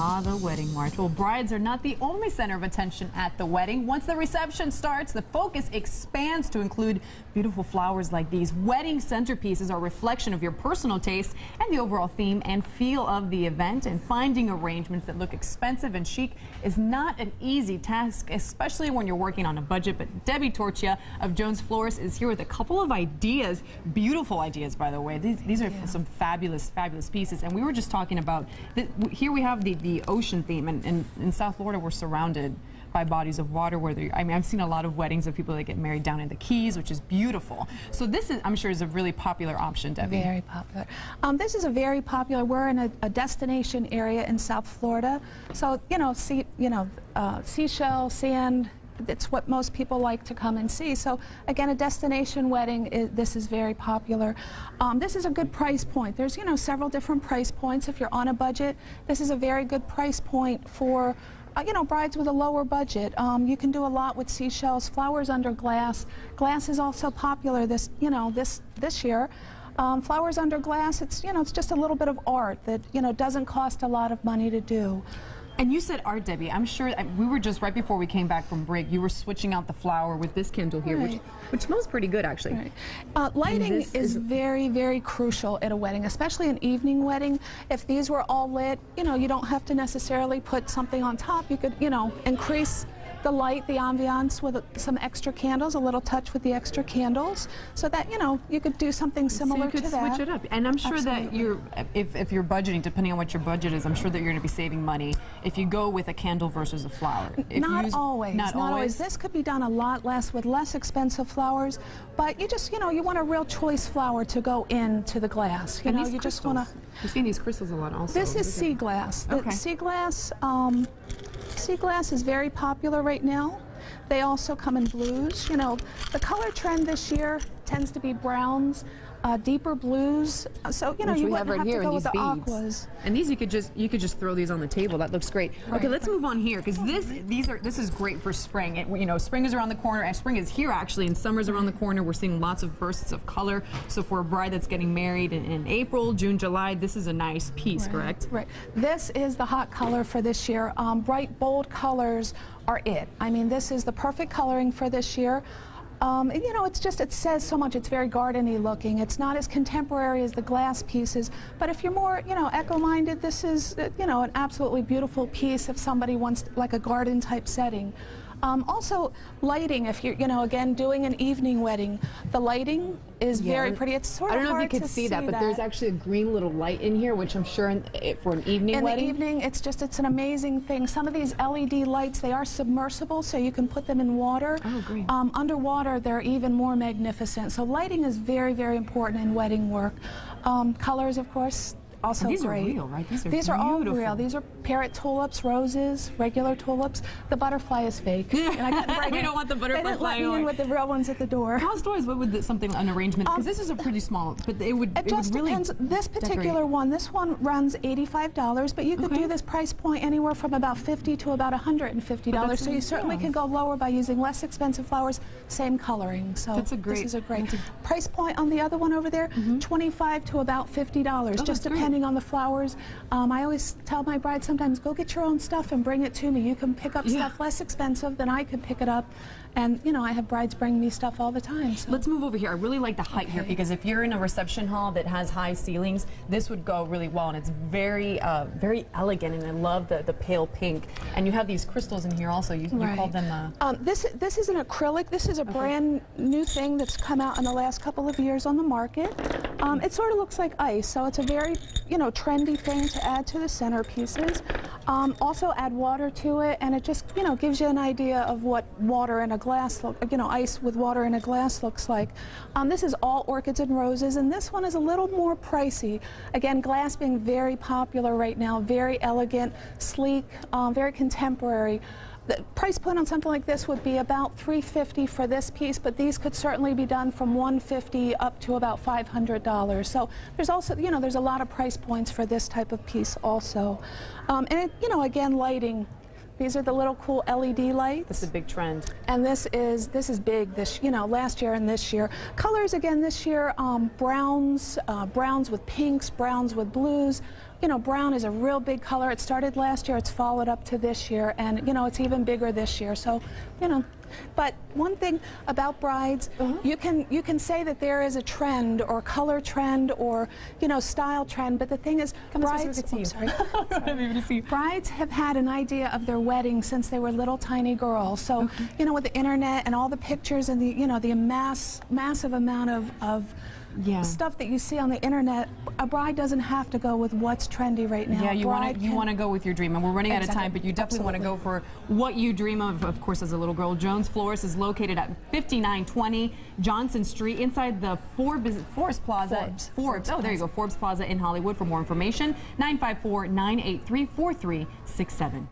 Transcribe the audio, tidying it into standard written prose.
the wedding march. Well, brides are not the only center of attention at the wedding. Once the reception starts, the focus expands to include beautiful flowers like these. Wedding centerpieces are a reflection of your personal taste and the overall theme and feel of the event. And finding arrangements that look expensive and chic is not an easy task, especially when you're working on a budget. But Debbie Torchia of Joan's Florist is here with a couple of ideas, beautiful ideas, by the way. These are some fabulous, fabulous pieces. And we were just talking about, here we have the ocean theme, and in South Florida we're surrounded by bodies of water. I mean, I've seen a lot of weddings of people that get married down in the Keys, which is beautiful. So this is, I'm sure, is a really popular option, Debbie. Very popular. This is a very popular. We're in a destination area in South Florida, so seashell, sand. It's what most people like to come and see. So again, a destination wedding, this is very popular. This is a good price point. There's several different price points. If you're on a budget, this is a very good price point for brides with a lower budget. You can do a lot with seashells, flowers under glass. Glass is also popular this year. Flowers under glass, it's just a little bit of art that doesn't cost a lot of money to do. And you said art, Debbie. I'm sure we were just right before we came back from break. You were switching out the flower with this candle here, which smells pretty good, actually. Right. Lighting is very, very crucial at a wedding, especially an evening wedding. If these were all lit, you don't have to necessarily put something on top. You could, increase the light, the ambiance with some extra candles, a little touch with the extra candles, so that you could do something similar to that. So you could switch it up. And I'm sure that if you're budgeting, depending on what your budget is, I'm sure that you're going to be saving money if you go with a candle versus a flower. Not always. Not always. This could be done a lot less with less expensive flowers, but you just you want a real choice flower to go into the glass. You just want to. You've seen these crystals a lot also. This is sea glass. Okay. Sea glass. Sea glass is very popular right now. They also come in blues. The color trend this year tends to be browns, deeper blues. So you wouldn't have to go with the aquas. And these you could just throw these on the table. That looks great. Right, okay, let's move on here, because this is great for spring. Spring is around the corner. And spring is here actually, and summer's around the corner. We're seeing lots of bursts of color. So for a bride that's getting married in April, June, July, this is a nice piece, correct? Right. This is the hot color for this year. Bright, bold colors are it. I mean, this is the perfect coloring for this year. It says so much. It's very gardeny looking. It's not as contemporary as the glass pieces, but if you're more, eco-minded, this is, an absolutely beautiful piece if somebody wants like a garden type setting. Also, lighting, if you're, again, doing an evening wedding, the lighting is very pretty. It's sort of hard to see. I don't know if you can see that, but there's actually a green little light in here, which I'm sure for an evening wedding. In the evening, it's an amazing thing. Some of these LED lights, they are submersible, so you can put them in water. Oh, great. Underwater, they're even more magnificent. So lighting is very, very important in wedding work. Colors, of course, also these great. Are real, right? These are all real. These are parrot tulips, roses, regular tulips. The butterfly is fake. And I couldn't bring we don't want the butterfly. They didn't let me in with the real ones at the door. How stores? What would an arrangement? Because this is a pretty small, but it would. It just really depends. This particular one, this one runs $85, but you could do this price point anywhere from about $50 to about $150. So you certainly can go lower by using less expensive flowers, same coloring. So this is a great price point. On the other one over there, $25 to about $50, just depending on the flowers. I always tell my brides sometimes, go get your own stuff and bring it to me. You can pick up stuff less expensive than I could pick it up. And, I have brides bring me stuff all the time. So. Let's move over here. I really like the height here, because if you're in a reception hall that has high ceilings, this would go really well. And it's very, very elegant, and I love the pale pink. And you have these crystals in here also. You called them... This is an acrylic. This is a brand new thing that's come out in the last couple of years on the market. It sort of looks like ice, so it's a very, trendy thing to add to the centerpieces. Also add water to it, and it just, gives you an idea of what water in a glass, ice with water in a glass looks like. This is all orchids and roses, and this one is a little more pricey. Again, glass being very popular right now, very elegant, sleek, very contemporary. The price point on something like this would be about $350 for this piece, but these could certainly be done from $150 up to about $500. So there's also, there's a lot of price points for this type of piece also. And again, lighting. These are the little cool LED lights. That's a big trend. And this is big this, you know, last year and this year. Colors again this year, browns with pinks, browns with blues. You know, brown is a real big color. It started last year, it's followed up to this year, and you know, it's even bigger this year. So, you know, but one thing about brides, you can say that there is a trend or color trend or, you know, style trend, but the thing is, brides, brides have had an idea of their wedding since they were little tiny girls. So, you know, with the internet and all the pictures and the, you know, the massive amount of stuff that you see on the internet, a bride doesn't have to go with what's trendy right now. Yeah, you want to go with your dream, and we're running out of time, but you definitely want to go for what you dream of course, as a little girl. Joan's Florist is located at 5920 Johnson Street inside the Forbes Plaza. Forbes. Oh, there you go. Forbes Plaza in Hollywood. For more information, 954-983-4367.